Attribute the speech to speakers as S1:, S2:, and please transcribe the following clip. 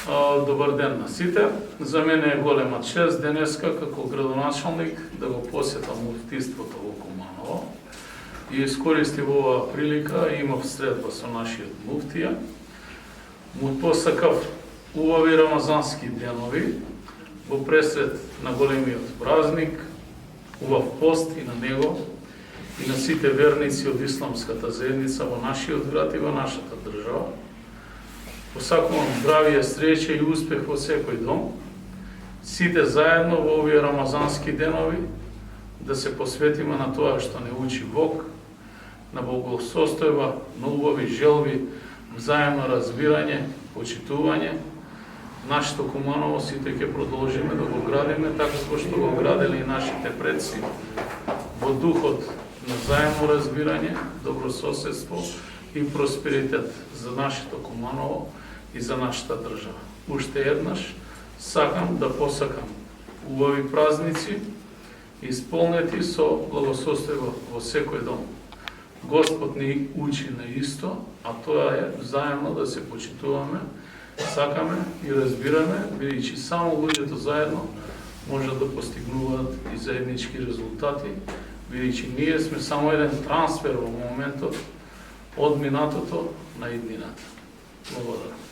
S1: Добар ден на сите. За мене е голема чест денеска како градоначалник да го посетам муфтиството во Куманово и искористив оваа прилика и имав средба со нашиот муфтија. Му посакав убави рамазански денови во пресред на големиот празник, убав пост и на него и на сите верници од исламската заедница во нашиот град и во нашата држава. Посакувам здравие, среќа и успех во секој дом. Сите заедно во овие рамазански денови да се посветиме на тоа што не учи Бог, на богосостојба, на убави желби, взаемно разбирање, почитување. Нашето Куманово сите ќе продолжиме да го градиме така како што го градели и нашите предци во духот на заемно разбирање, добрососедство и просперитет за нашето Куманово и за нашата држава. Уште еднаш сакам да посакам убави празници исполнети со благосостојба во секој дом. Господ ни учи на исто, а тоа е заедно да се почитуваме, сакаме и разбираме, бидејќи само луѓето заедно можат да постигнуваат и заеднички резултати, бидејќи ние сме само еден трансфер во моментот од минатото на иднината. Благодарам.